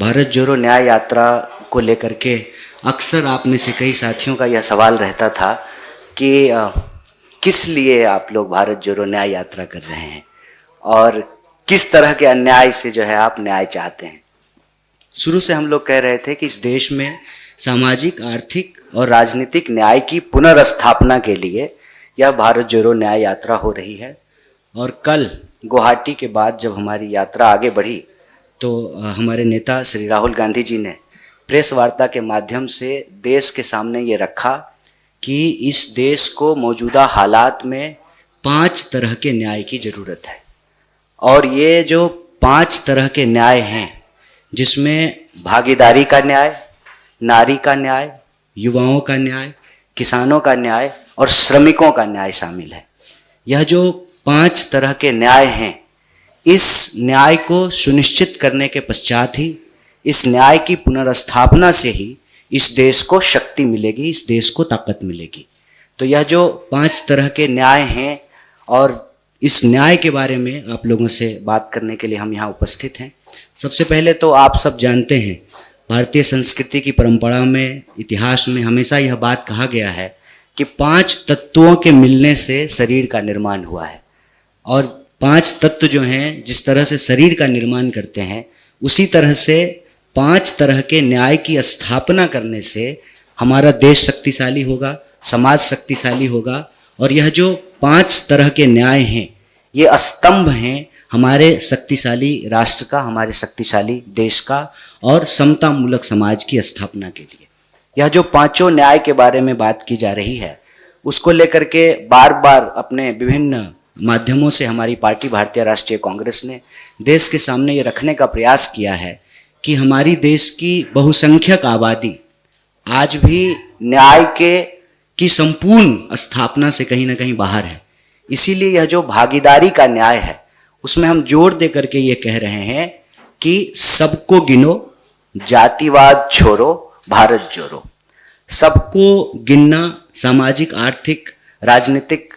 भारत जोड़ो न्याय यात्रा को लेकर के अक्सर आप में से कई साथियों का यह सवाल रहता था कि किस लिए आप लोग भारत जोड़ो न्याय यात्रा कर रहे हैं और किस तरह के अन्याय से जो है आप न्याय चाहते हैं। शुरू से हम लोग कह रहे थे कि इस देश में सामाजिक, आर्थिक और राजनीतिक न्याय की पुनर्स्थापना के लिए यह भारत जोड़ो न्याय यात्रा हो रही है। और कल गुवाहाटी के बाद जब हमारी यात्रा आगे बढ़ी तो हमारे नेता श्री राहुल गांधी जी ने प्रेस वार्ता के माध्यम से देश के सामने ये रखा कि इस देश को मौजूदा हालात में 5 तरह के न्याय की ज़रूरत है। और ये जो 5 तरह के न्याय हैं, जिसमें भागीदारी का न्याय, नारी का न्याय, युवाओं का न्याय, किसानों का न्याय और श्रमिकों का न्याय शामिल है। यह जो 5 तरह के न्याय हैं, इस न्याय को सुनिश्चित करने के पश्चात ही, इस न्याय की पुनर्स्थापना से ही इस देश को शक्ति मिलेगी, इस देश को ताकत मिलेगी। तो यह जो 5 तरह के न्याय हैं और इस न्याय के बारे में आप लोगों से बात करने के लिए हम यहाँ उपस्थित हैं। सबसे पहले तो आप सब जानते हैं, भारतीय संस्कृति की परंपरा में, इतिहास में हमेशा यह बात कहा गया है कि 5 तत्वों के मिलने से शरीर का निर्माण हुआ है। और 5 तत्व जो हैं, जिस तरह से शरीर का निर्माण करते हैं, उसी तरह से 5 तरह के न्याय की स्थापना करने से हमारा देश शक्तिशाली होगा, समाज शक्तिशाली होगा। और यह जो 5 तरह के न्याय हैं, ये स्तंभ हैं हमारे शक्तिशाली राष्ट्र का, हमारे शक्तिशाली देश का और समतामूलक समाज की स्थापना के लिए। यह जो 5 न्याय के बारे में बात की जा रही है, उसको लेकर के बार बार अपने विभिन्न माध्यमों से हमारी पार्टी भारतीय राष्ट्रीय कांग्रेस ने देश के सामने ये रखने का प्रयास किया है कि हमारी देश की बहुसंख्यक आबादी आज भी न्याय की संपूर्ण स्थापना से कहीं ना कहीं बाहर है। इसीलिए यह जो भागीदारी का न्याय है, उसमें हम जोर दे करके ये कह रहे हैं कि सबको गिनो, जातिवाद छोड़ो, भारत जोड़ो। सबको गिनना, सामाजिक, आर्थिक, राजनीतिक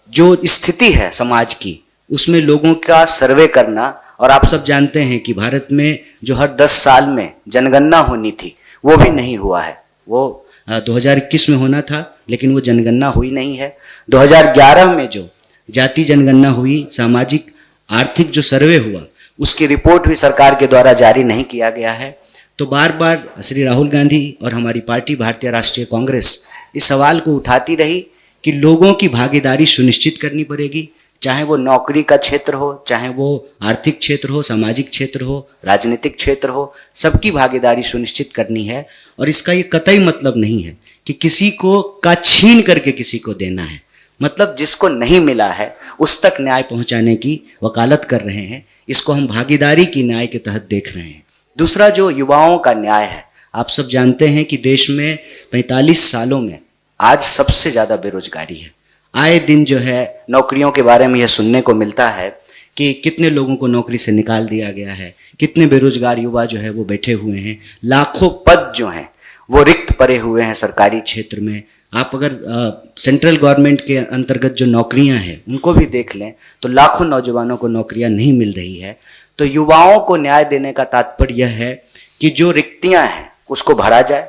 जो स्थिति है समाज की, उसमें लोगों का सर्वे करना। और आप सब जानते हैं कि भारत में जो हर 10 साल में जनगणना होनी थी, वो भी नहीं हुआ है। वो 2021 में होना था, लेकिन वो जनगणना हुई नहीं है। 2011 में जो जाति जनगणना हुई, सामाजिक आर्थिक जो सर्वे हुआ, उसकी रिपोर्ट भी सरकार के द्वारा जारी नहीं किया गया है। तो बार बार श्री राहुल गांधी और हमारी पार्टी भारतीय राष्ट्रीय कांग्रेस इस सवाल को उठाती रही कि लोगों की भागीदारी सुनिश्चित करनी पड़ेगी, चाहे वो नौकरी का क्षेत्र हो, चाहे वो आर्थिक क्षेत्र हो, सामाजिक क्षेत्र हो, राजनीतिक क्षेत्र हो, सबकी भागीदारी सुनिश्चित करनी है। और इसका ये कतई मतलब नहीं है कि किसी को का छीन करके किसी को देना है। मतलब जिसको नहीं मिला है उस तक न्याय पहुंचाने की वकालत कर रहे हैं। इसको हम भागीदारी की न्याय के तहत देख रहे हैं। दूसरा जो युवाओं का न्याय है, आप सब जानते हैं कि देश में 45 सालों में आज सबसे ज़्यादा बेरोजगारी है। आए दिन जो है नौकरियों के बारे में यह सुनने को मिलता है कि कितने लोगों को नौकरी से निकाल दिया गया है, कितने बेरोजगार युवा जो है वो बैठे हुए हैं, लाखों पद जो हैं वो रिक्त पड़े हुए हैं सरकारी क्षेत्र में। आप अगर सेंट्रल गवर्नमेंट के अंतर्गत जो नौकरियां हैं उनको भी देख लें तो लाखों नौजवानों को नौकरियां नहीं मिल रही है। तो युवाओं को न्याय देने का तात्पर्य यह है कि जो रिक्तियाँ हैं उसको भरा जाए।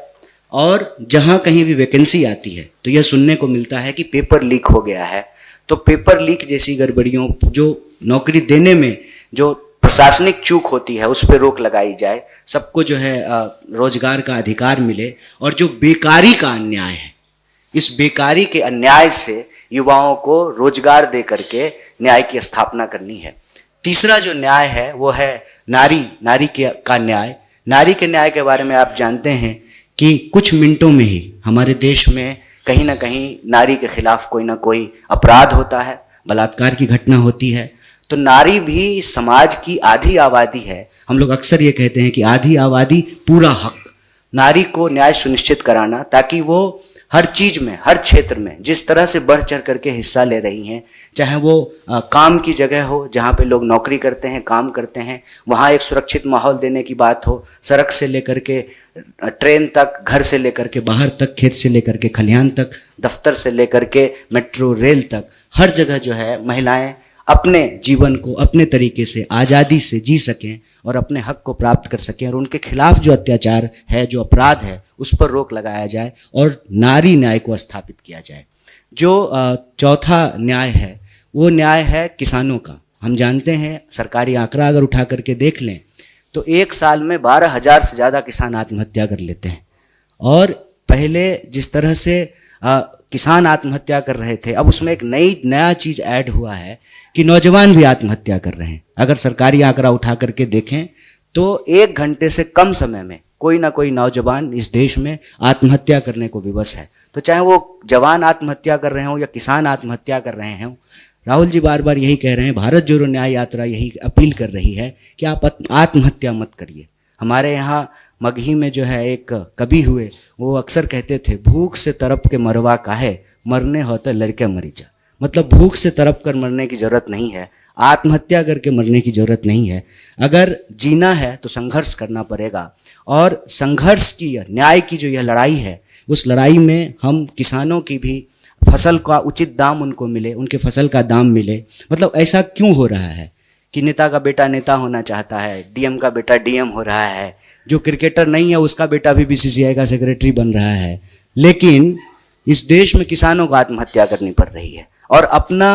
और जहाँ कहीं भी वैकेंसी आती है तो यह सुनने को मिलता है कि पेपर लीक हो गया है। तो पेपर लीक जैसी गड़बड़ियों, जो नौकरी देने में जो प्रशासनिक चूक होती है, उस पर रोक लगाई जाए। सबको जो है रोजगार का अधिकार मिले। और जो बेकारी का अन्याय है, इस बेकारी के अन्याय से युवाओं को रोजगार दे करके न्याय की स्थापना करनी है। तीसरा जो न्याय है वो है नारी का न्याय। नारी के न्याय के बारे में आप जानते हैं कि कुछ मिनटों में ही हमारे देश में कहीं ना कहीं नारी के खिलाफ कोई ना कोई अपराध होता है, बलात्कार की घटना होती है। तो नारी भी समाज की आधी आबादी है। हम लोग अक्सर ये कहते हैं कि आधी आबादी पूरा हक। नारी को न्याय सुनिश्चित कराना ताकि वो हर चीज़ में, हर क्षेत्र में जिस तरह से बढ़ चढ़ करके हिस्सा ले रही हैं, चाहे वो काम की जगह हो जहाँ पे लोग नौकरी करते हैं, काम करते हैं, वहाँ एक सुरक्षित माहौल देने की बात हो, सड़क से लेकर के ट्रेन तक, घर से लेकर के बाहर तक, खेत से लेकर के खलिहान तक, दफ्तर से लेकर के मेट्रो रेल तक, हर जगह जो है महिलाएं अपने जीवन को अपने तरीके से आज़ादी से जी सकें और अपने हक को प्राप्त कर सकें, और उनके खिलाफ जो अत्याचार है, जो अपराध है, उस पर रोक लगाया जाए और नारी न्याय को स्थापित किया जाए। जो चौथा न्याय है वो न्याय है किसानों का। हम जानते हैं, सरकारी आंकड़ा अगर उठा करके देख लें तो एक साल में 12,000 से ज़्यादा किसान आत्महत्या कर लेते हैं। और पहले जिस तरह से किसान आत्महत्या कर रहे थे, अब उसमें एक नया चीज़ ऐड हुआ है कि नौजवान भी आत्महत्या कर रहे हैं। अगर सरकारी आंकड़ा उठा करके देखें तो 1 घंटे से कम समय में कोई ना कोई नौजवान इस देश में आत्महत्या करने को विवश है। तो चाहे वो जवान आत्महत्या कर रहे हों या किसान आत्महत्या कर रहे हों, राहुल जी बार बार यही कह रहे हैं, भारत जोड़ो न्याय यात्रा यही अपील कर रही है कि आप आत्महत्या मत करिए। हमारे यहाँ मगही में जो है एक कवि हुए, वो अक्सर कहते थे, भूख से तड़प के मरवा काहे, मरने होते लड़के मरी जा। मतलब भूख से तड़प कर मरने की ज़रूरत नहीं है, आत्महत्या करके मरने की ज़रूरत नहीं है। अगर जीना है तो संघर्ष करना पड़ेगा, और संघर्ष की, न्याय की जो यह लड़ाई है, उस लड़ाई में हम किसानों की भी फसल का उचित दाम उनको मिले, उनके फसल का दाम मिले। मतलब ऐसा क्यों हो रहा है कि नेता का बेटा नेता होना चाहता है, डीएम का बेटा डीएम हो रहा है, जो क्रिकेटर नहीं है उसका बेटा भी बीसीसीआई का सेक्रेटरी बन रहा है, लेकिन इस देश में किसानों को आत्महत्या करनी पड़ रही है। और अपना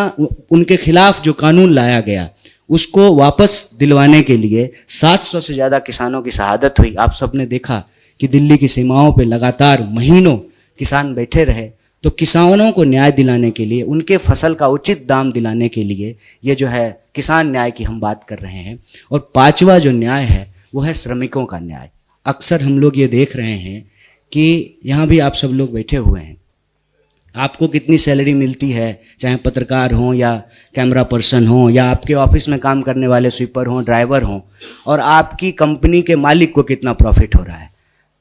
उनके खिलाफ जो कानून लाया गया उसको वापस दिलवाने के लिए 700 से ज़्यादा किसानों की शहादत हुई। आप सबने देखा कि दिल्ली की सीमाओं पे लगातार महीनों किसान बैठे रहे। तो किसानों को न्याय दिलाने के लिए, उनके फसल का उचित दाम दिलाने के लिए ये जो है किसान न्याय की हम बात कर रहे हैं। और 5वां जो न्याय है वो है श्रमिकों का न्याय। अक्सर हम लोग ये देख रहे हैं कि यहाँ भी आप सब लोग बैठे हुए हैं, आपको कितनी सैलरी मिलती है, चाहे पत्रकार हों या कैमरा पर्सन हों या आपके ऑफिस में काम करने वाले स्वीपर हों, ड्राइवर हों, और आपकी कंपनी के मालिक को कितना प्रॉफिट हो रहा है।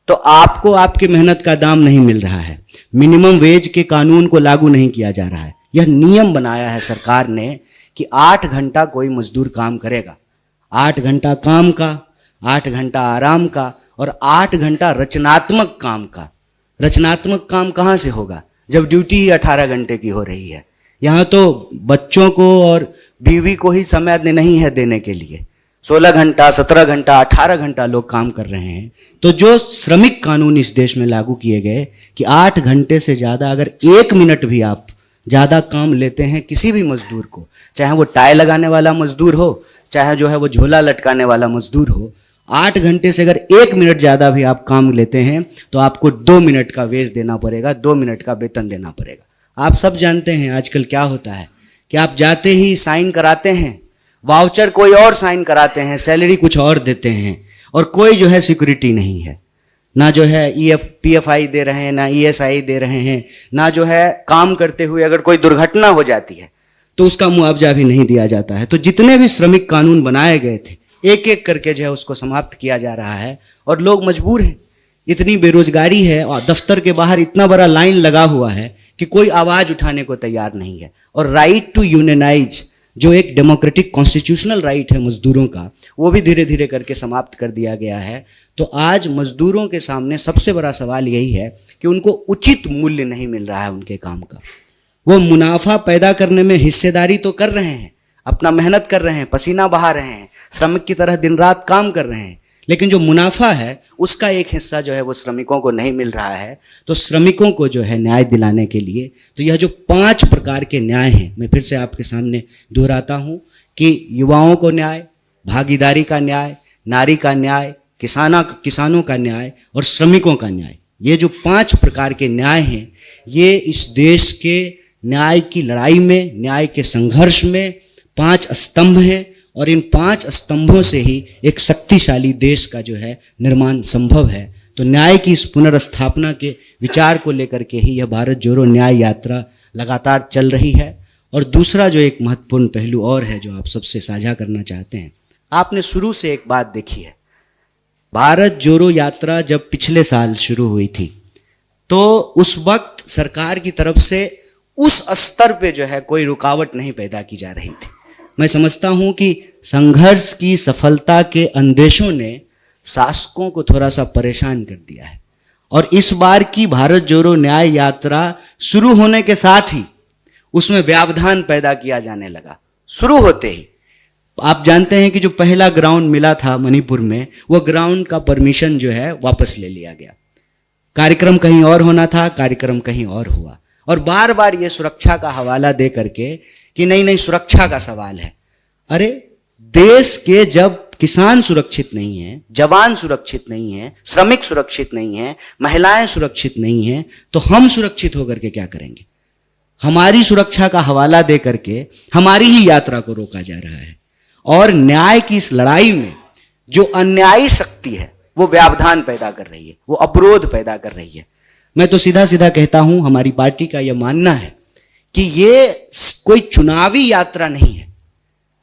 तो आपको आपकी मेहनत का दाम नहीं मिल रहा है। मिनिमम वेज के कानून को लागू नहीं किया जा रहा है। यह नियम बनाया है सरकार ने कि 8 घंटा कोई मजदूर काम करेगा, 8 घंटा काम का, 8 घंटा आराम का और 8 घंटा रचनात्मक काम का। रचनात्मक काम कहाँ से होगा जब ड्यूटी ही 18 घंटे की हो रही है। यहाँ तो बच्चों को और बीवी को ही समय नहीं है देने के लिए। 16 घंटा, 17 घंटा, 18 घंटा लोग काम कर रहे हैं। तो जो श्रमिक कानून इस देश में लागू किए गए कि 8 घंटे से ज़्यादा अगर 1 मिनट भी आप ज़्यादा काम लेते हैं किसी भी मजदूर को, चाहे वो टाई लगाने वाला मजदूर हो, चाहे जो है वो झोला लटकाने वाला मजदूर हो, 8 घंटे से अगर 1 मिनट ज़्यादा भी आप काम लेते हैं तो आपको 2 मिनट का वेज देना पड़ेगा, 2 मिनट का वेतन देना पड़ेगा। आप सब जानते हैं आजकल क्या होता है कि आप जाते ही साइन कराते हैं, वाउचर कोई और साइन कराते हैं, सैलरी कुछ और देते हैं, और कोई जो है सिक्योरिटी नहीं है। ना जो है पीएफआई दे रहे हैं, ना ईएसआई दे रहे हैं, ना जो है काम करते हुए अगर कोई दुर्घटना हो जाती है तो उसका मुआवजा भी नहीं दिया जाता है। तो जितने भी श्रमिक कानून बनाए गए थे एक एक करके जो है उसको समाप्त किया जा रहा है, और लोग मजबूर हैं। इतनी बेरोजगारी है और दफ्तर के बाहर इतना बड़ा लाइन लगा हुआ है कि कोई आवाज़ उठाने को तैयार नहीं है। और राइट टू यूनियनाइज, जो एक डेमोक्रेटिक कॉन्स्टिट्यूशनल राइट है मजदूरों का, वो भी धीरे धीरे करके समाप्त कर दिया गया है। तो आज मजदूरों के सामने सबसे बड़ा सवाल यही है कि उनको उचित मूल्य नहीं मिल रहा है उनके काम का। वो मुनाफा पैदा करने में हिस्सेदारी तो कर रहे हैं, अपना मेहनत कर रहे हैं, पसीना बहा रहे हैं, श्रमिक की तरह दिन रात काम कर रहे हैं, लेकिन जो मुनाफा है उसका एक हिस्सा जो है वो श्रमिकों को नहीं मिल रहा है। तो श्रमिकों को जो है न्याय दिलाने के लिए तो यह जो 5 प्रकार के न्याय हैं, मैं फिर से आपके सामने दोहराता हूँ कि युवाओं को न्याय, भागीदारी का न्याय, नारी का न्याय, किसानों का न्याय और श्रमिकों का न्याय। ये जो 5 प्रकार के न्याय हैं, ये इस देश के न्याय की लड़ाई में, न्याय के संघर्ष में 5 स्तंभ हैं, और इन 5 स्तंभों से ही एक शक्तिशाली देश का जो है निर्माण संभव है। तो न्याय की इस पुनर्स्थापना के विचार को लेकर के ही यह भारत जोड़ो न्याय यात्रा लगातार चल रही है। और दूसरा जो एक महत्वपूर्ण पहलू और है जो आप सबसे साझा करना चाहते हैं, आपने शुरू से एक बात देखी है, भारत जोड़ो यात्रा जब पिछले साल शुरू हुई थी तो उस वक्त सरकार की तरफ से उस स्तर पे जो है कोई रुकावट नहीं पैदा की जा रही थी। मैं समझता हूं कि संघर्ष की सफलता के अंदेशों ने शासकों को थोड़ा सा परेशान कर दिया है, और इस बार की भारत जोड़ो न्याय यात्रा शुरू होने के साथ ही उसमें व्यवधान पैदा किया जाने लगा। शुरू होते ही आप जानते हैं कि जो पहला ग्राउंड मिला था मणिपुर में, वो ग्राउंड का परमिशन जो है वापस ले लिया गया। कार्यक्रम कहीं और होना था, कार्यक्रम कहीं और हुआ, और बार बार ये सुरक्षा का हवाला दे करके कि नहीं नहीं सुरक्षा का सवाल है। अरे देश के जब किसान सुरक्षित नहीं है, जवान सुरक्षित नहीं है, श्रमिक सुरक्षित नहीं है, महिलाएं सुरक्षित नहीं है, तो हम सुरक्षित होकर के क्या करेंगे? हमारी सुरक्षा का हवाला दे करके हमारी ही यात्रा को रोका जा रहा है। और न्याय की इस लड़ाई में जो अन्यायी शक्ति है वो व्यवधान पैदा कर रही है, वो अवरोध पैदा कर रही है। मैं तो सीधा सीधा कहता हूं, हमारी पार्टी का यह मानना है कि ये कोई चुनावी यात्रा नहीं है।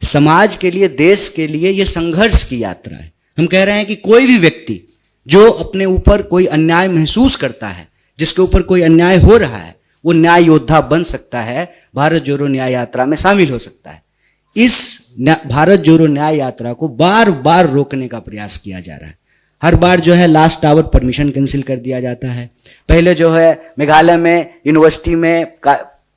समाज के लिए, देश के लिए ये संघर्ष की यात्रा है। हम कह रहे हैं कि कोई भी व्यक्ति जो अपने ऊपर कोई अन्याय महसूस करता है, जिसके ऊपर कोई अन्याय हो रहा है, वो न्याय योद्धा बन सकता है, भारत जोड़ो न्याय यात्रा में शामिल हो सकता है। इस भारत जोड़ो न्याय यात्रा को बार बार रोकने का प्रयास किया जा रहा है। हर बार जो है लास्ट आवर परमिशन कैंसिल कर दिया जाता है। पहले जो है मेघालय में यूनिवर्सिटी में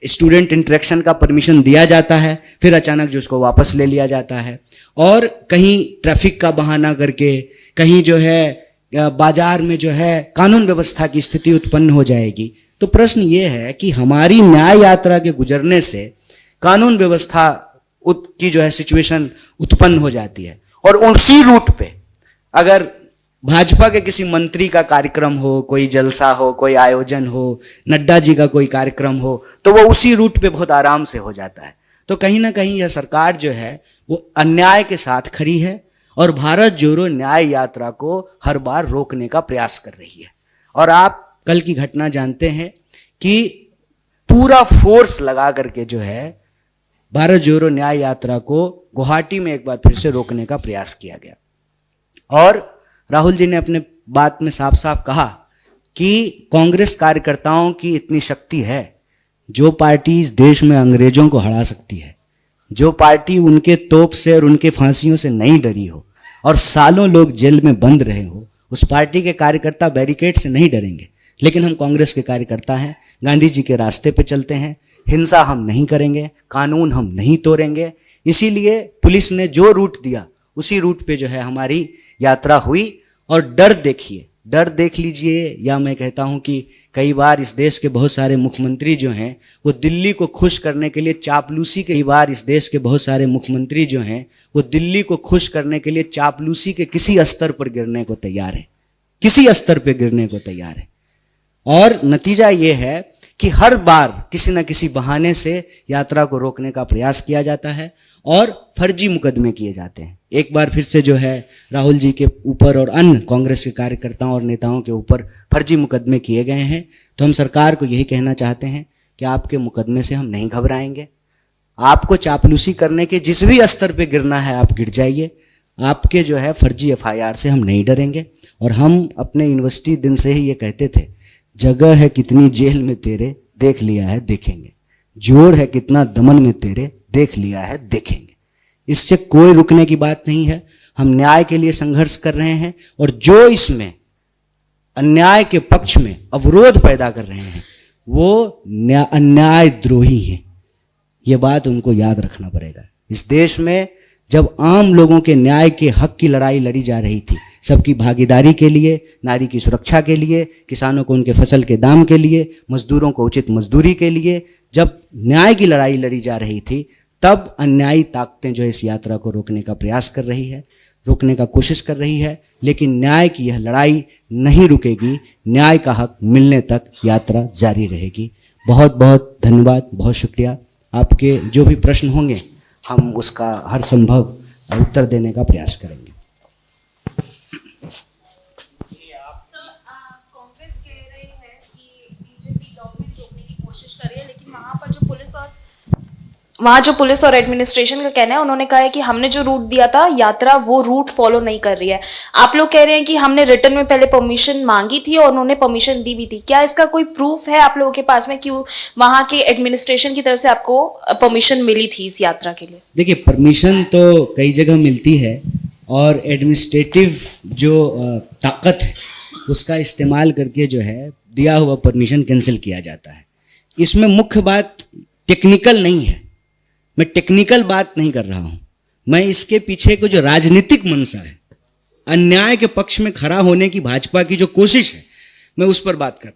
स्टूडेंट इंटरेक्शन का परमिशन दिया जाता है, फिर अचानक जो उसको वापस ले लिया जाता है, और कहीं ट्रैफिक का बहाना करके, कहीं जो है बाजार में जो है कानून व्यवस्था की स्थिति उत्पन्न हो जाएगी। तो प्रश्न ये है कि हमारी न्याय यात्रा के गुजरने से कानून व्यवस्था की जो है सिचुएशन उत्पन्न हो जाती है, और उसी रूट पे अगर भाजपा के किसी मंत्री का कार्यक्रम हो, कोई जलसा हो, कोई आयोजन हो, नड्डा जी का कोई कार्यक्रम हो, तो वो उसी रूट पे बहुत आराम से हो जाता है। तो कहीं ना कहीं यह सरकार जो है वो अन्याय के साथ खड़ी है और भारत जोड़ो न्याय यात्रा को हर बार रोकने का प्रयास कर रही है। और आप कल की घटना जानते हैं कि पूरा फोर्स लगा करके जो है भारत जोड़ो न्याय यात्रा को गुवाहाटी में एक बार फिर से रोकने का प्रयास किया गया। और राहुल जी ने अपने बात में साफ साफ कहा कि कांग्रेस कार्यकर्ताओं की इतनी शक्ति है, जो पार्टी इस देश में अंग्रेजों को हरा सकती है, जो पार्टी उनके तोप से और उनके फांसियों से नहीं डरी हो और सालों लोग जेल में बंद रहे हो, उस पार्टी के कार्यकर्ता बैरिकेड से नहीं डरेंगे। लेकिन हम कांग्रेस के कार्यकर्ता हैं, गांधी जी के रास्ते पे चलते हैं, हिंसा हम नहीं करेंगे, कानून हम नहीं तोड़ेंगे। इसीलिए पुलिस ने जो रूट दिया उसी रूट पे जो है हमारी यात्रा हुई। और डर देखिए, डर देख लीजिए, या मैं कहता हूं कि कई बार इस देश के बहुत सारे मुख्यमंत्री जो हैं वो दिल्ली को खुश करने के लिए चापलूसी के चापलूसी के किसी स्तर पर गिरने को तैयार है, किसी स्तर पर गिरने को तैयार है। और नतीजा ये है कि हर बार किसी न किसी बहाने से यात्रा को रोकने का प्रयास किया जाता है और फर्जी मुकदमे किए जाते हैं। एक बार फिर से जो है राहुल जी के ऊपर और अन्य कांग्रेस के कार्यकर्ताओं और नेताओं के ऊपर फर्जी मुकदमे किए गए हैं। तो हम सरकार को यही कहना चाहते हैं कि आपके मुकदमे से हम नहीं घबराएंगे। आपको चापलूसी करने के जिस भी स्तर पे गिरना है आप गिर जाइए। आपके जो है फर्जी FIR से हम नहीं डरेंगे। और हम अपने यूनिवर्सिटी दिन से ही ये कहते थे, जगह है कितनी जेल में तेरे, देख लिया है देखेंगे। जोड़ है कितना दमन में तेरे, देख लिया है देखेंगे। इससे कोई रुकने की बात नहीं है। हम न्याय के लिए संघर्ष कर रहे हैं, और जो इसमें अन्याय के पक्ष में अवरोध पैदा कर रहे हैं वो अन्याय द्रोही हैं। ये बात उनको याद रखना पड़ेगा। इस देश में जब आम लोगों के न्याय के हक की लड़ाई लड़ी जा रही थी, सबकी भागीदारी के लिए, नारी की सुरक्षा के लिए, किसानों को उनके फसल के दाम के लिए, मजदूरों को उचित मजदूरी के लिए, जब न्याय की लड़ाई लड़ी जा रही थी, तब अन्यायी ताकतें जो इस यात्रा को रोकने का प्रयास कर रही है, रोकने का कोशिश कर रही है। लेकिन न्याय की यह लड़ाई नहीं रुकेगी। न्याय का हक मिलने तक यात्रा जारी रहेगी। बहुत बहुत धन्यवाद, बहुत शुक्रिया। आपके जो भी प्रश्न होंगे हम उसका हर संभव उत्तर देने का प्रयास करेंगे। कांग्रेस कह रही है कि बीजेपी गवर्नमेंट रोकने की कोशिश कर रही है, लेकिन वहाँ जो पुलिस और एडमिनिस्ट्रेशन का कहना है, उन्होंने कहा है कि हमने जो रूट दिया था यात्रा वो रूट फॉलो नहीं कर रही है। आप लोग कह रहे हैं कि हमने रिटर्न में पहले परमिशन मांगी थी और उन्होंने परमिशन दी भी थी। क्या इसका कोई प्रूफ है आप लोगों के पास में कि वहाँ के एडमिनिस्ट्रेशन की तरफ से आपको परमिशन मिली थी इस यात्रा के लिए? देखिए, परमिशन तो कई जगह मिलती है और एडमिनिस्ट्रेटिव जो ताकत है उसका इस्तेमाल करके जो है दिया हुआ परमिशन कैंसिल किया जाता है। इसमें मुख्य बात टेक्निकल नहीं है। मैं टेक्निकल बात नहीं कर रहा हूं, मैं इसके पीछे को जो राजनीतिक मंशा है, अन्याय के पक्ष में खड़ा होने की भाजपा की जो कोशिश है, मैं उस पर बात कर।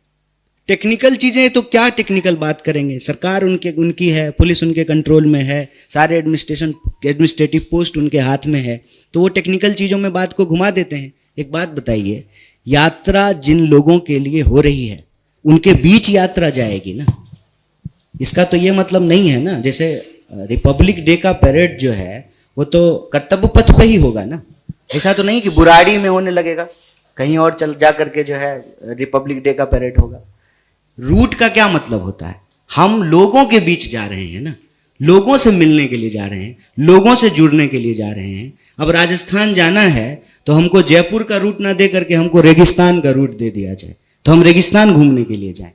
टेक्निकल चीजें तो क्या टेक्निकल बात करेंगे, सरकार उनकी है, पुलिस उनके कंट्रोल में है, सारे एडमिनिस्ट्रेटिव पोस्ट उनके हाथ में है, तो वो टेक्निकल चीजों में बात को घुमा देते हैं। एक बात बताइए, यात्रा जिन लोगों के लिए हो रही है उनके बीच यात्रा जाएगी ना, इसका तो ये मतलब नहीं है ना। जैसे रिपब्लिक डे का परेड जो है वो तो कर्तव्य पथ पे ही होगा ना, ऐसा तो नहीं कि बुराड़ी में होने लगेगा, कहीं और चल जा करके जो है रिपब्लिक डे का परेड होगा। रूट का क्या मतलब होता है, हम लोगों के बीच जा रहे हैं ना, लोगों से मिलने के लिए जा रहे हैं, लोगों से जुड़ने के लिए जा रहे हैं। अब राजस्थान जाना है तो हमको जयपुर का रूट ना दे करके हमको रेगिस्तान का रूट दे दिया जाए, तो हम रेगिस्तान घूमने के लिए जाएं।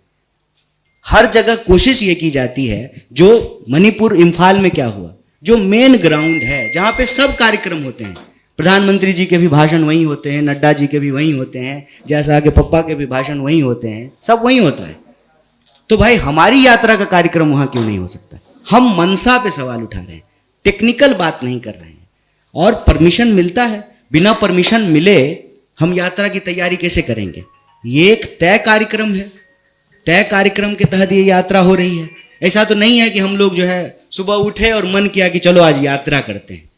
हर जगह कोशिश ये की जाती है, जो मणिपुर इम्फाल में क्या हुआ, जो मेन ग्राउंड है जहां पे सब कार्यक्रम होते हैं, प्रधानमंत्री जी के भी भाषण वहीं होते हैं, नड्डा जी के भी वहीं होते हैं, जैसा के पप्पा के भी भाषण वहीं होते हैं, सब वहीं होता है। तो भाई हमारी यात्रा का कार्यक्रम वहां क्यों नहीं हो सकता? हम मनसा पे सवाल उठा रहे हैं, टेक्निकल बात नहीं कर रहे हैं। और परमिशन मिलता है, बिना परमिशन मिले हम यात्रा की तैयारी कैसे करेंगे? ये एक तय कार्यक्रम है, तय कार्यक्रम के तहत ये यात्रा हो रही है। ऐसा तो नहीं है कि हम लोग जो है सुबह उठे और मन किया कि चलो आज यात्रा करते हैं।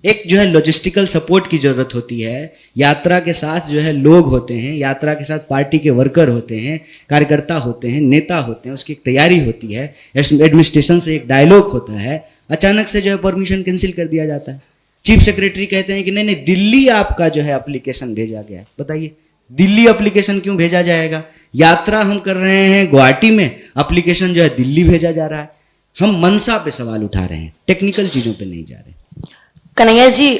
एक जो है लॉजिस्टिकल सपोर्ट की जरूरत होती है, यात्रा के साथ जो है लोग होते हैं, यात्रा के साथ पार्टी के वर्कर होते हैं, कार्यकर्ता होते हैं, नेता होते हैं, उसकी एक तैयारी होती है, एडमिनिस्ट्रेशन से एक डायलॉग होता है। अचानक से जो है परमिशन कैंसिल कर दिया जाता है। चीफ सेक्रेटरी कहते हैं कि नहीं नहीं, दिल्ली आपका जो है एप्लीकेशन भेजा गया है। बताइए दिल्ली एप्लीकेशन क्यों भेजा जाएगा? यात्रा हम कर रहे हैं गुवाहाटी में, एप्लीकेशन जो है दिल्ली भेजा जा रहा है। हम मनसा पे सवाल उठा रहे हैं, टेक्निकल चीजों पे नहीं जा रहे। कन्हैया जी,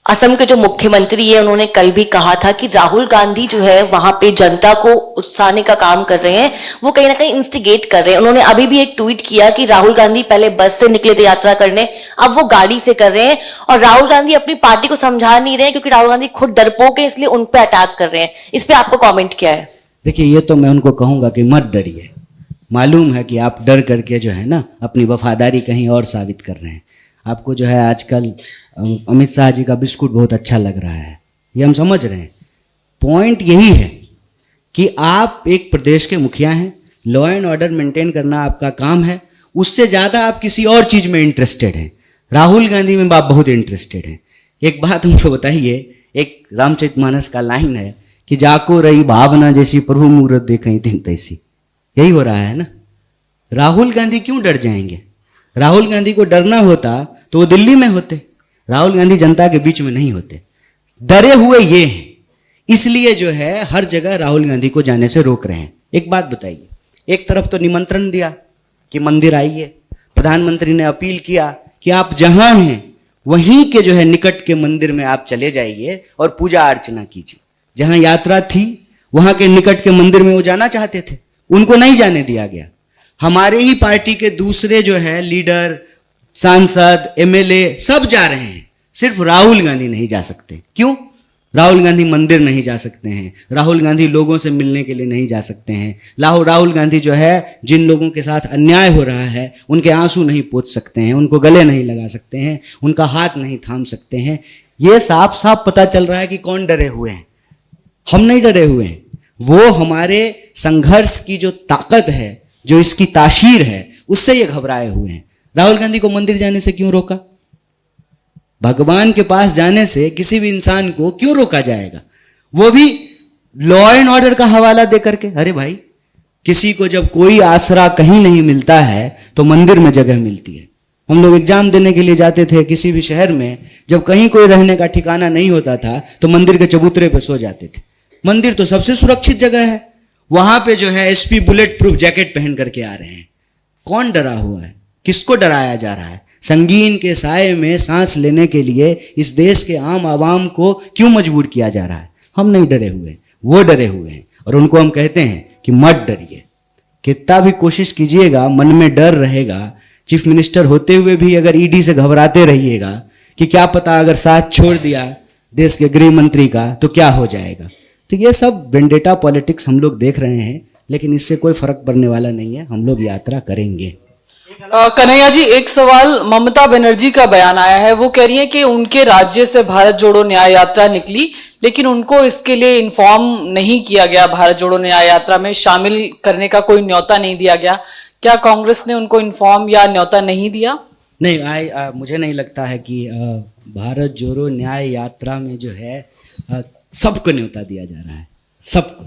असम के जो मुख्यमंत्री है उन्होंने कल भी कहा था कि राहुल गांधी जो है वहां पे जनता को उकसाने का काम कर रहे हैं, वो कहीं ना कहीं इंस्टिगेट कर रहे हैं। उन्होंने अभी भी एक ट्वीट किया कि राहुल गांधी पहले बस से निकले थे यात्रा करने, अब वो गाड़ी से कर रहे हैं, और राहुल गांधी अपनी पार्टी को समझा नहीं रहे हैं क्योंकि राहुल गांधी खुद डरपोक है, इसलिए उन पर अटैक कर रहे हैं। इस पे आपका कॉमेंट क्या है? देखिए, ये तो मैं उनको कहूंगा कि मत डरिए। मालूम है कि आप डर करके जो है ना अपनी वफादारी कहीं और साबित कर रहे हैं। आपको जो है आजकल अमित शाह जी का बिस्कुट बहुत अच्छा लग रहा है, ये हम समझ रहे हैं। पॉइंट यही है कि आप एक प्रदेश के मुखिया हैं, लॉ एंड ऑर्डर मेंटेन करना आपका काम है, उससे ज़्यादा आप किसी और चीज़ में इंटरेस्टेड हैं। राहुल गांधी में आप बहुत इंटरेस्टेड हैं। एक बात हमको बताइए, एक रामचरितमानस का लाइन है कि जाको रही भावना जैसी प्रभु मूर्त देखें तीन तैसी। यही हो रहा है ना। राहुल गांधी क्यों डर जाएंगे? राहुल गांधी को डरना होता तो वो दिल्ली में होते, राहुल गांधी जनता के बीच में नहीं होते। डरे हुए ये हैं, इसलिए जो है हर जगह राहुल गांधी को जाने से रोक रहे हैं। एक बात बताइए, एक तरफ तो निमंत्रण दिया कि मंदिर आइए, प्रधानमंत्री ने अपील किया कि आप जहां हैं वहीं के जो है निकट के मंदिर में आप चले जाइए और पूजा अर्चना कीजिए। जहां यात्रा थी वहां के निकट के मंदिर में वो जाना चाहते थे, उनको नहीं जाने दिया गया। हमारे ही पार्टी के दूसरे जो है लीडर, सांसद, एमएलए सब जा रहे हैं, सिर्फ राहुल गांधी नहीं जा सकते। क्यों? राहुल गांधी मंदिर नहीं जा सकते हैं, राहुल गांधी लोगों से मिलने के लिए नहीं जा सकते हैं, राहुल गांधी जो है जिन लोगों के साथ अन्याय हो रहा है उनके आंसू नहीं पोंछ सकते हैं, उनको गले नहीं लगा सकते हैं, उनका हाथ नहीं थाम सकते हैं। ये साफ साफ पता चल रहा है कि कौन डरे हुए हैं। हम नहीं डरे हुए हैं, वो हमारे संघर्ष की जो ताकत है, जो इसकी ताशीर है, उससे ये घबराए हुए हैं। राहुल गांधी को मंदिर जाने से क्यों रोका? भगवान के पास जाने से किसी भी इंसान को क्यों रोका जाएगा? वो भी लॉ एंड ऑर्डर का हवाला दे करके। अरे भाई, किसी को जब कोई आसरा कहीं नहीं मिलता है तो मंदिर में जगह मिलती है। हम लोग एग्जाम देने के लिए जाते थे किसी भी शहर में, जब कहीं कोई रहने का ठिकाना नहीं होता था तो मंदिर के चबूतरे पे सो जाते थे। मंदिर तो सबसे सुरक्षित जगह है, वहां पे जो है एसपी बुलेट प्रूफ जैकेट पहन करके आ रहे हैं। कौन डरा हुआ है? किसको डराया जा रहा है? संगीन के साए में सांस लेने के लिए इस देश के आम आवाम को क्यों मजबूर किया जा रहा है? हम नहीं डरे हुए, वो डरे हुए हैं, और उनको हम कहते हैं कि मत डरिए। कितना भी कोशिश कीजिएगा, मन में डर रहेगा। चीफ मिनिस्टर होते हुए भी अगर ईडी से घबराते रहिएगा कि क्या पता अगर साथ छोड़ दिया देश के गृह मंत्री का तो क्या हो जाएगा। तो ये सब वेंडेटा पॉलिटिक्स हम लोग देख रहे हैं, लेकिन इससे कोई फर्क पड़ने वाला नहीं है। हम लोग यात्रा करेंगे। कन्हैया जी, एक सवाल, ममता बनर्जी का बयान आया है, वो कह रही है कि उनके राज्य से भारत जोड़ो न्याय यात्रा निकली, लेकिन उनको इसके लिए इन्फॉर्म नहीं किया गया, भारत जोड़ो न्याय यात्रा में शामिल करने का कोई न्योता नहीं दिया गया। क्या कांग्रेस ने उनको इन्फॉर्म या न्योता नहीं दिया? नहीं, मुझे नहीं लगता है कि भारत जोड़ो न्याय यात्रा में जो है सबको न्योता दिया जा रहा है। सबको,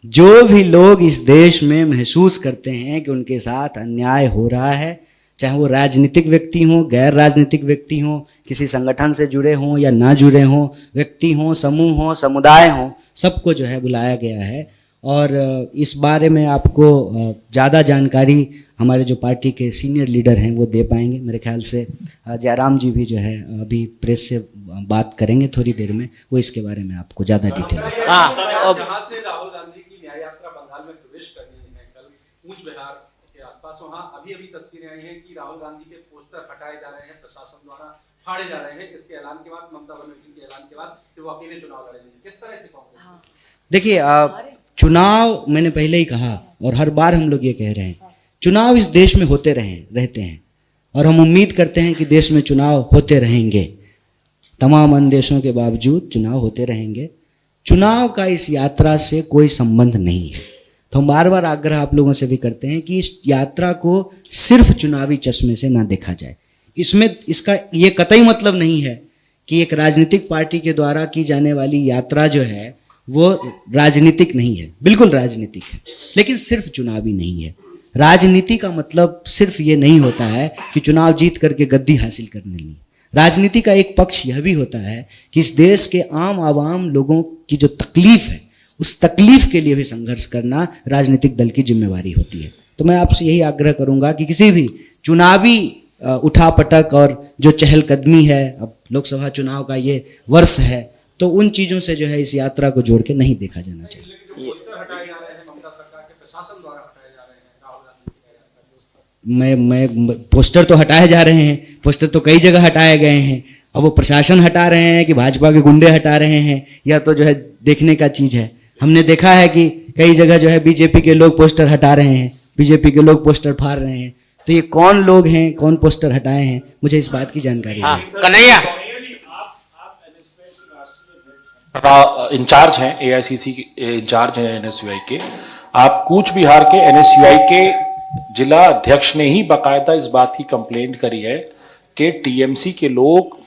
जो भी लोग इस देश में महसूस करते हैं कि उनके साथ अन्याय हो रहा है, चाहे वो राजनीतिक व्यक्ति हों, गैर राजनीतिक व्यक्ति हों, किसी संगठन से जुड़े हों या ना जुड़े हों, व्यक्ति हों, समूह हों, समुदाय हों, सबको जो है बुलाया गया है। और इस बारे में आपको ज़्यादा जानकारी हमारे जो पार्टी के सीनियर लीडर हैं वो दे पाएंगे। मेरे ख्याल से जयराम जी भी जो है अभी प्रेस से बात करेंगे थोड़ी देर में, वो इसके बारे में आपको ज़्यादा डिटेल। जहाँ से राहुल गांधी की न्याय यात्रा बंगाल में प्रवेश करनी है कल ऊंच बिहार के आसपास, वहाँ अभी तस्वीरें आई हैं कि राहुल गांधी के पोस्टर हटाए जा रहे हैं, प्रशासन द्वारा फाड़े जा रहे हैं। इसके ऐलान के बाद, ममता बनर्जी के ऐलान के बाद कि वो अकेले चुनाव लड़ेंगे, किस तरह से कांग्रेस? देखिए, चुनाव मैंने पहले ही कहा और हर बार हम लोग ये कह रहे हैं, चुनाव इस देश में होते रहते हैं और हम उम्मीद करते हैं कि देश में चुनाव होते रहेंगे। तमाम अंदेशों के बावजूद चुनाव होते रहेंगे। चुनाव का इस यात्रा से कोई संबंध नहीं है। तो हम बार बार आग्रह आप लोगों से भी करते हैं कि इस यात्रा को सिर्फ चुनावी चश्मे से ना देखा जाए। इसमें इसका ये कतई मतलब नहीं है कि एक राजनीतिक पार्टी के द्वारा की जाने वाली यात्रा जो है वो राजनीतिक नहीं है, बिल्कुल राजनीतिक है, लेकिन सिर्फ चुनावी नहीं है। राजनीति का मतलब सिर्फ ये नहीं होता है कि चुनाव जीत करके गद्दी हासिल करने लिए। राजनीति का एक पक्ष यह भी होता है कि इस देश के आम आवाम लोगों की जो तकलीफ है, उस तकलीफ के लिए भी संघर्ष करना राजनीतिक दल की जिम्मेवारी होती है। तो मैं आपसे यही आग्रह करूंगा कि किसी भी चुनावी उठापटक और जो चहलकदमी है, अब लोकसभा चुनाव का ये वर्ष है, तो उन चीज़ों से जो है इस यात्रा को जोड़ के नहीं देखा जाना चाहिए। मैं पोस्टर तो हटाए जा रहे हैं, पोस्टर तो कई जगह हटाए गए हैं। अब वो प्रशासन हटा रहे हैं कि भाजपा के गुंडे हटा रहे हैं, या तो जो है देखने का चीज़ है। हमने देखा है कि कई जगह जो है बीजेपी के लोग पोस्टर हटा रहे हैं, बीजेपी के लोग पोस्टर फाड़ रहे हैं। तो ये कौन लोग हैं, कौन पोस्टर हटाए हैं, मुझे इस बात की जानकारी है। कन्हैया इंचार्ज हैं, एआईसीसी के इंचार्ज हैं एनएसयूआई के। आप कूच बिहार के एनएसयूआई के जिला अध्यक्ष ने ही बाकायदा इस बात की कंप्लेंट करी है कि टीएमसी के लोग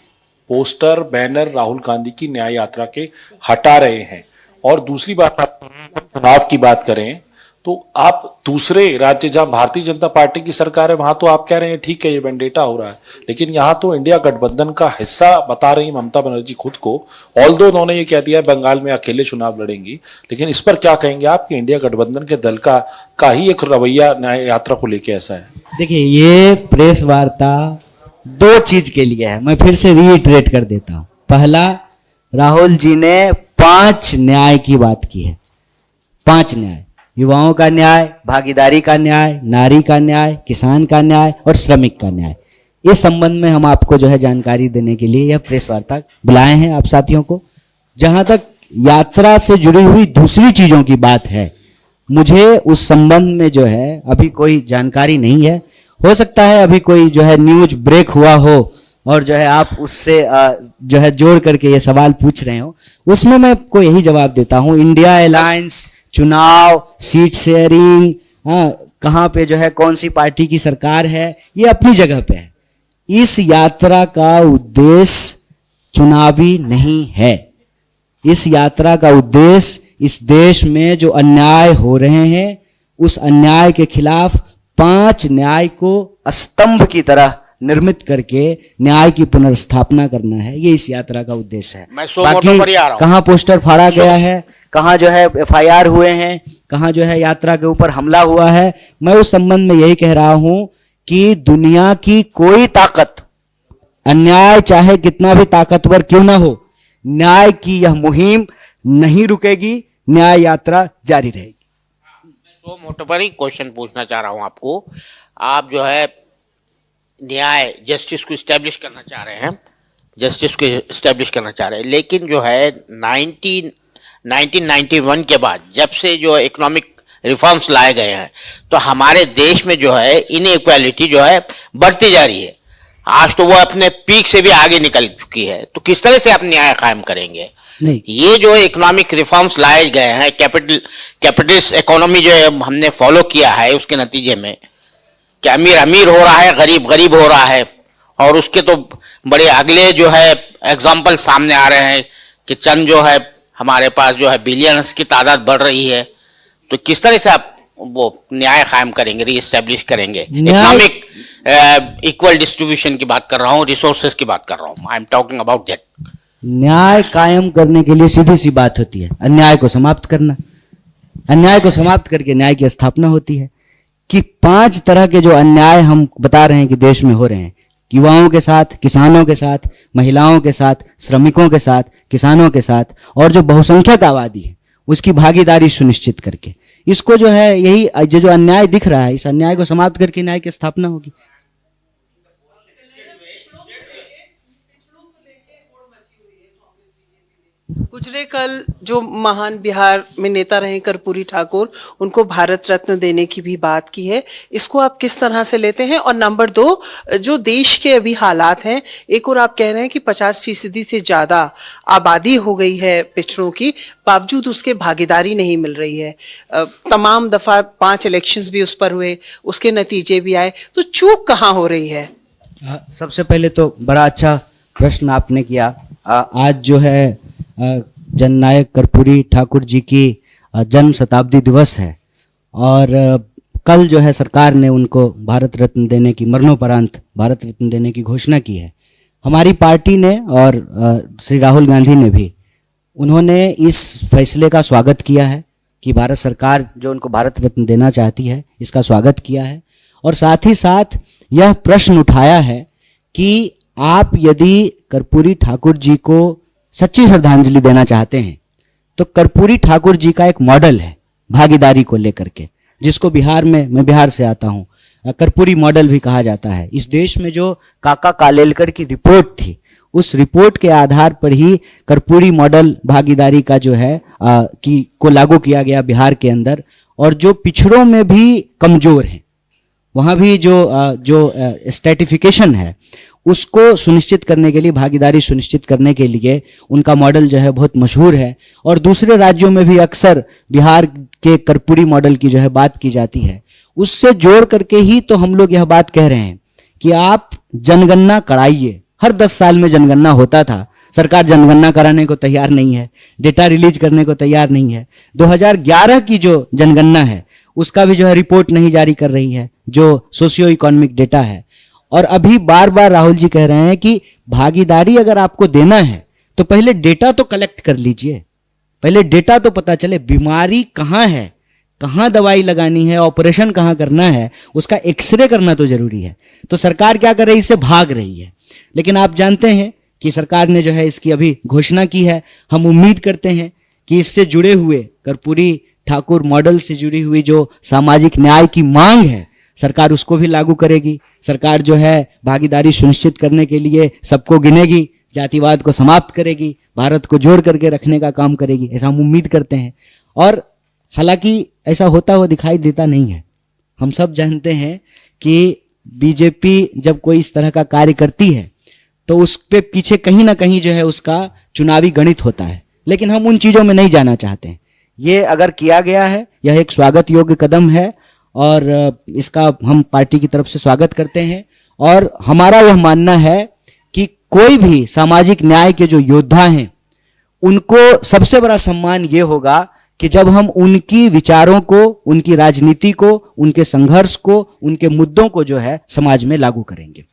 पोस्टर बैनर राहुल गांधी की न्याय यात्रा के हटा रहे हैं। और दूसरी बात, आप चुनाव की बात करें तो आप दूसरे राज्य जहां भारतीय जनता पार्टी की सरकार है वहां तो आप कह रहे हैं ठीक है ये वेंडेटा हो रहा है, लेकिन यहाँ तो इंडिया गठबंधन का हिस्सा बता रही ममता बनर्जी खुद को। ऑल्दो उन्होंने ये कह दिया है बंगाल में अकेले चुनाव लड़ेंगी, लेकिन इस पर क्या कहेंगे आप कि इंडिया गठबंधन के दल का ही एक रवैया न्याय यात्रा को लेके ऐसा है? देखिए, ये प्रेस वार्ता दो चीज के लिए है, मैं फिर से रीइटरेट कर देता हूं। पहला, राहुल जी ने 5 न्याय की बात की है। 5 न्याय, युवाओं का न्याय, भागीदारी का न्याय, नारी का न्याय, किसान का न्याय और श्रमिक का न्याय। इस संबंध में हम आपको जो है जानकारी देने के लिए यह प्रेस वार्ता बुलाए हैं आप साथियों को। जहां तक यात्रा से जुड़ी हुई दूसरी चीजों की बात है, मुझे उस संबंध में जो है अभी कोई जानकारी नहीं है। हो सकता है अभी कोई जो है न्यूज ब्रेक हुआ हो और जो है आप उससे जो है जोड़ करके ये सवाल पूछ रहे हो। उसमें मैं आपको यही जवाब देता हूं, इंडिया अलायंस, चुनाव, सीट शेयरिंग, कहाँ पे जो है कौन सी पार्टी की सरकार है, ये अपनी जगह पे है। इस यात्रा का उद्देश्य चुनावी नहीं है। इस यात्रा का उद्देश्य इस देश में जो अन्याय हो रहे हैं उस अन्याय के खिलाफ 5 न्याय को स्तंभ की तरह निर्मित करके न्याय की पुनर्स्थापना करना है। ये इस यात्रा का उद्देश्य है। बाकी कहाँ पोस्टर फाड़ा गया है, कहाँ जो है एफआईआर हुए हैं, कहाँ जो है यात्रा के ऊपर हमला हुआ है, मैं उस संबंध में यही कह रहा हूं कि दुनिया की कोई ताकत, अन्याय चाहे कितना भी ताकतवर क्यों ना हो, न्याय की यह मुहिम नहीं रुकेगी, न्याय यात्रा जारी रहेगी। तो मोटे पर ही क्वेश्चन पूछना चाह रहा हूं आपको, आप जो है न्याय जस्टिस को इस्टेब्लिश करना चाह रहे हैं, जस्टिस को इस्टेब्लिश करना चाह रहे हैं, लेकिन जो है 1991 के बाद जब से जो इकोनॉमिक रिफॉर्म्स लाए गए हैं, तो हमारे देश में जो है इनइक्वालिटी जो है बढ़ती जा रही है। आज तो वो अपने पीक से भी आगे निकल चुकी है, तो किस तरह से आप न्याय कायम करेंगे? नहीं, ये जो इकोनॉमिक रिफॉर्म्स लाए गए हैं, कैपिटलिस्ट इकोनॉमी जो है हमने फॉलो किया है, उसके नतीजे में कि अमीर अमीर हो रहा है, गरीब गरीब हो रहा है, और उसके तो बड़े अगले जो है एग्जाम्पल सामने आ रहे हैं कि चंद जो है हमारे पास जो है बिलियंस की तादाद बढ़ रही है। तो किस तरह से आप वो न्याय कायम करेंगे, रीएस्टेब्लिश करेंगे? इकोनॉमिक इक्वल डिस्ट्रीब्यूशन की बात कर रहा हूँ, रिसोर्सेज की बात कर रहा हूँ, I am talking about that. न्याय कायम करने के लिए सीधी सी बात होती है अन्याय को समाप्त करना। अन्याय को समाप्त करके न्याय की स्थापना होती है। कि 5 तरह के जो अन्याय हम बता रहे हैं कि देश में हो रहे हैं, युवाओं के साथ, किसानों के साथ, महिलाओं के साथ, श्रमिकों के साथ, किसानों के साथ, और जो बहुसंख्यक आबादी है उसकी भागीदारी सुनिश्चित करके, इसको जो है यही जो अन्याय दिख रहा है, इस अन्याय को समाप्त करके न्याय की स्थापना होगी। गुजरे कल जो महान बिहार में नेता रहे कर्पूरी ठाकुर, उनको भारत रत्न देने की भी बात की है, इसको आप किस तरह से लेते हैं? और नंबर 2, जो देश के अभी हालात हैं, एक और आप कह रहे हैं कि 50% से ज्यादा आबादी हो गई है पिछड़ों की, बावजूद उसके भागीदारी नहीं मिल रही है। तमाम दफा 5 इलेक्शंस भी उस पर हुए, उसके नतीजे भी आए, तो चूक कहाँ हो रही है? सबसे पहले तो बड़ा अच्छा प्रश्न आपने किया। आज जो है जननायक कर्पूरी ठाकुर जी की जन्म शताब्दी दिवस है, और कल जो है सरकार ने उनको भारत रत्न देने की, मरणोपरांत भारत रत्न देने की घोषणा की है। हमारी पार्टी ने और श्री राहुल गांधी ने भी, उन्होंने इस फैसले का स्वागत किया है कि भारत सरकार जो उनको भारत रत्न देना चाहती है, इसका स्वागत किया है। और साथ ही साथ यह प्रश्न उठाया है कि आप यदि कर्पूरी ठाकुर जी को सच्ची श्रद्धांजलि देना चाहते हैं तो कर्पूरी ठाकुर जी का एक मॉडल है भागीदारी को लेकर के, जिसको बिहार में, मैं बिहार से आता हूँ, कर्पूरी मॉडल भी कहा जाता है। इस देश में जो काका कालेलकर की रिपोर्ट थी, उस रिपोर्ट के आधार पर ही कर्पूरी मॉडल भागीदारी का जो है को लागू किया गया बिहार के अंदर। और जो पिछड़ों में भी कमजोर हैं, वहाँ भी जो स्ट्रेटिफिकेशन है, उसको सुनिश्चित करने के लिए, भागीदारी सुनिश्चित करने के लिए उनका मॉडल जो है बहुत मशहूर है। और दूसरे राज्यों में भी अक्सर बिहार के कर्पूरी मॉडल की जो है बात की जाती है। उससे जोड़ करके ही तो हम लोग यह बात कह रहे हैं कि आप जनगणना कराइए। हर 10 साल में जनगणना होता था, सरकार जनगणना कराने को तैयार नहीं है, डेटा रिलीज करने को तैयार नहीं है। 2011 की जो जनगणना है उसका भी जो है रिपोर्ट नहीं जारी कर रही है, जो सोशियो इकोनॉमिक डेटा है। और अभी बार बार राहुल जी कह रहे हैं कि भागीदारी अगर आपको देना है तो पहले डेटा तो कलेक्ट कर लीजिए, पहले डेटा तो पता चले बीमारी कहाँ है, कहाँ दवाई लगानी है, ऑपरेशन कहाँ करना है, उसका एक्सरे करना तो जरूरी है। तो सरकार क्या कर रही है, इससे भाग रही है। लेकिन आप जानते हैं कि सरकार ने जो है इसकी अभी घोषणा की है। हम उम्मीद करते हैं कि इससे जुड़े हुए, कर्पूरी ठाकुर मॉडल से जुड़ी हुई जो सामाजिक न्याय की मांग है, सरकार उसको भी लागू करेगी। सरकार जो है भागीदारी सुनिश्चित करने के लिए सबको गिनेगी, जातिवाद को समाप्त करेगी, भारत को जोड़ करके रखने का काम करेगी, ऐसा हम उम्मीद करते हैं। और हालांकि ऐसा होता हुआ दिखाई देता नहीं है। हम सब जानते हैं कि बीजेपी जब कोई इस तरह का कार्य करती है तो उस पे पीछे कहीं ना कहीं जो है उसका चुनावी गणित होता है, लेकिन हम उन चीजों में नहीं जाना चाहते हैं। ये अगर किया गया है, यह एक स्वागत योग्य कदम है और इसका हम पार्टी की तरफ से स्वागत करते हैं। और हमारा यह मानना है कि कोई भी सामाजिक न्याय के जो योद्धा हैं, उनको सबसे बड़ा सम्मान ये होगा कि जब हम उनकी विचारों को, उनकी राजनीति को, उनके संघर्ष को, उनके मुद्दों को जो है समाज में लागू करेंगे।